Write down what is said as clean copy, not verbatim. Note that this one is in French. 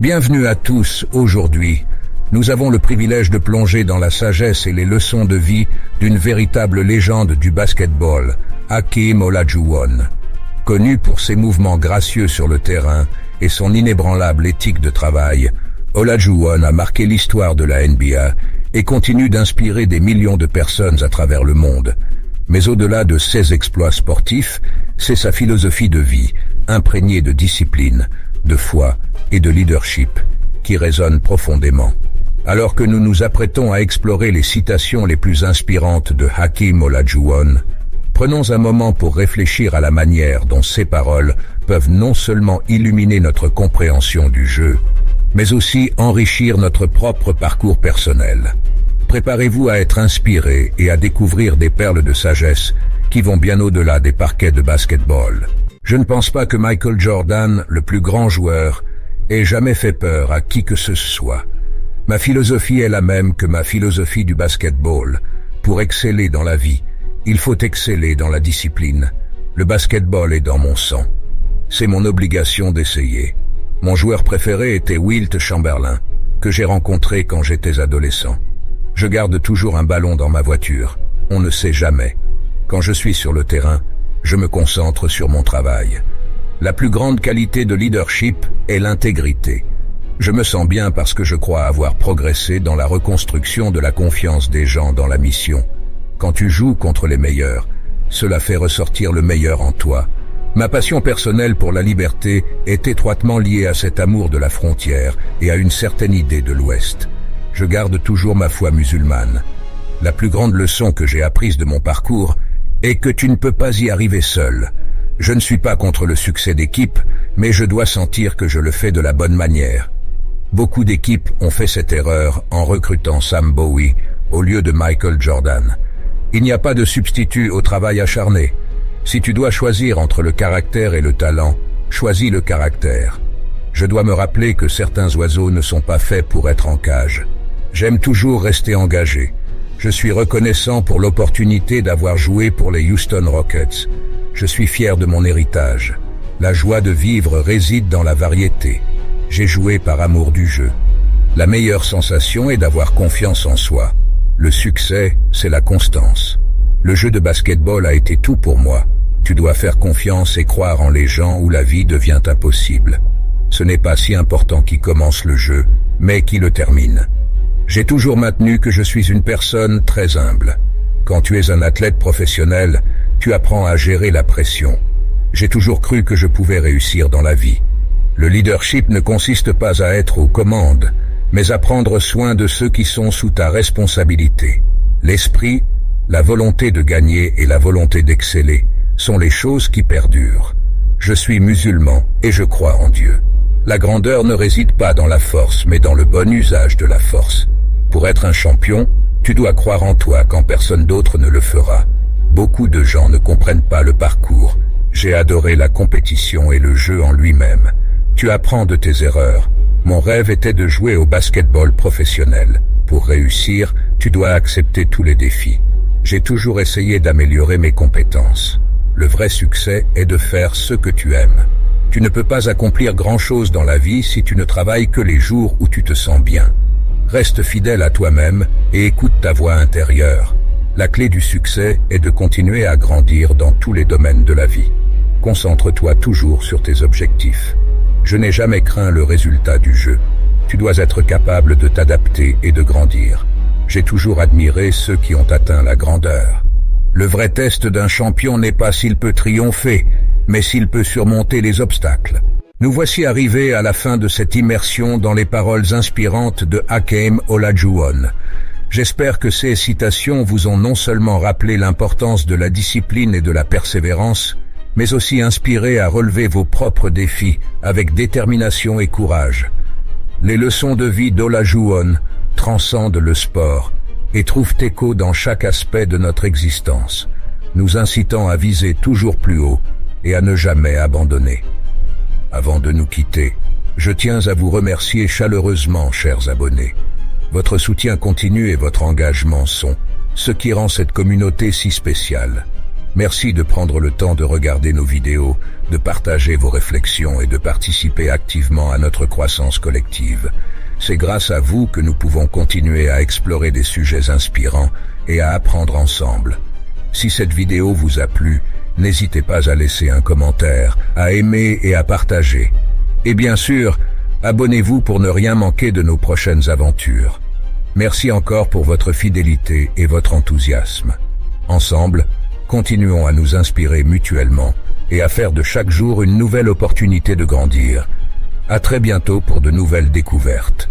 Bienvenue à tous. Aujourd'hui, nous avons le privilège de plonger dans la sagesse et les leçons de vie d'une véritable légende du basketball, Hakeem Olajuwon. Connu pour ses mouvements gracieux sur le terrain et son inébranlable éthique de travail, Olajuwon a marqué l'histoire de la NBA et continue d'inspirer des millions de personnes à travers le monde. Mais au-delà de ses exploits sportifs, c'est sa philosophie de vie, imprégnée de discipline, de foi et de leadership, qui résonne profondément. Alors que nous nous apprêtons à explorer les citations les plus inspirantes de Hakeem Olajuwon, prenons un moment pour réfléchir à la manière dont ces paroles peuvent non seulement illuminer notre compréhension du jeu, mais aussi enrichir notre propre parcours personnel. Préparez-vous à être inspiré et à découvrir des perles de sagesse qui vont bien au-delà des parquets de basketball. Je ne pense pas que Michael Jordan, le plus grand joueur, ait jamais fait peur à qui que ce soit. Ma philosophie est la même que ma philosophie du basketball. Pour exceller dans la vie, il faut exceller dans la discipline. Le basketball est dans mon sang. C'est mon obligation d'essayer. Mon joueur préféré était Wilt Chamberlain, que j'ai rencontré quand j'étais adolescent. Je garde toujours un ballon dans ma voiture. On ne sait jamais. Quand je suis sur le terrain, je me concentre sur mon travail. La plus grande qualité de leadership est l'intégrité. Je me sens bien parce que je crois avoir progressé dans la reconstruction de la confiance des gens dans la mission. Quand tu joues contre les meilleurs, cela fait ressortir le meilleur en toi. Ma passion personnelle pour la liberté est étroitement liée à cet amour de la frontière et à une certaine idée de l'Ouest. Je garde toujours ma foi musulmane. La plus grande leçon que j'ai apprise de mon parcours est que tu ne peux pas y arriver seul. Je ne suis pas contre le succès d'équipe, mais je dois sentir que je le fais de la bonne manière. Beaucoup d'équipes ont fait cette erreur en recrutant Sam Bowie au lieu de Michael Jordan. Il n'y a pas de substitut au travail acharné. Si tu dois choisir entre le caractère et le talent, choisis le caractère. Je dois me rappeler que certains oiseaux ne sont pas faits pour être en cage. J'aime toujours rester engagé. Je suis reconnaissant pour l'opportunité d'avoir joué pour les Houston Rockets. Je suis fier de mon héritage. La joie de vivre réside dans la variété. J'ai joué par amour du jeu. La meilleure sensation est d'avoir confiance en soi. Le succès, c'est la constance. Le jeu de basketball a été tout pour moi. Tu dois faire confiance et croire en les gens où la vie devient impossible. Ce n'est pas si important qui commence le jeu, mais qui le termine. J'ai toujours maintenu que je suis une personne très humble. Quand tu es un athlète professionnel, tu apprends à gérer la pression. J'ai toujours cru que je pouvais réussir dans la vie. Le leadership ne consiste pas à être aux commandes, mais à prendre soin de ceux qui sont sous ta responsabilité. L'esprit, la volonté de gagner et la volonté d'exceller sont les choses qui perdurent. Je suis musulman et je crois en Dieu. La grandeur ne réside pas dans la force, mais dans le bon usage de la force. Pour être un champion, tu dois croire en toi quand personne d'autre ne le fera. Beaucoup de gens ne comprennent pas le parcours. J'ai adoré la compétition et le jeu en lui-même. Tu apprends de tes erreurs. Mon rêve était de jouer au basketball professionnel. Pour réussir, tu dois accepter tous les défis. J'ai toujours essayé d'améliorer mes compétences. Le vrai succès est de faire ce que tu aimes. Tu ne peux pas accomplir grand-chose dans la vie si tu ne travailles que les jours où tu te sens bien. Reste fidèle à toi-même et écoute ta voix intérieure. La clé du succès est de continuer à grandir dans tous les domaines de la vie. Concentre-toi toujours sur tes objectifs. Je n'ai jamais craint le résultat du jeu. Tu dois être capable de t'adapter et de grandir. J'ai toujours admiré ceux qui ont atteint la grandeur. Le vrai test d'un champion n'est pas s'il peut triompher, mais s'il peut surmonter les obstacles. Nous voici arrivés à la fin de cette immersion dans les paroles inspirantes de Hakeem Olajuwon. J'espère que ces citations vous ont non seulement rappelé l'importance de la discipline et de la persévérance, mais aussi inspiré à relever vos propres défis avec détermination et courage. Les leçons de vie d'Olajuwon transcendent le sport et trouvent écho dans chaque aspect de notre existence, nous incitant à viser toujours plus haut et à ne jamais abandonner. Avant de nous quitter, je tiens à vous remercier chaleureusement, chers abonnés. Votre soutien continu et votre engagement sont ce qui rend cette communauté si spéciale. Merci de prendre le temps de regarder nos vidéos, de partager vos réflexions et de participer activement à notre croissance collective. C'est grâce à vous que nous pouvons continuer à explorer des sujets inspirants et à apprendre ensemble. Si cette vidéo vous a plu, n'hésitez pas à laisser un commentaire, à aimer et à partager. Et bien sûr, abonnez-vous pour ne rien manquer de nos prochaines aventures. Merci encore pour votre fidélité et votre enthousiasme. Ensemble, continuons à nous inspirer mutuellement et à faire de chaque jour une nouvelle opportunité de grandir. À très bientôt pour de nouvelles découvertes.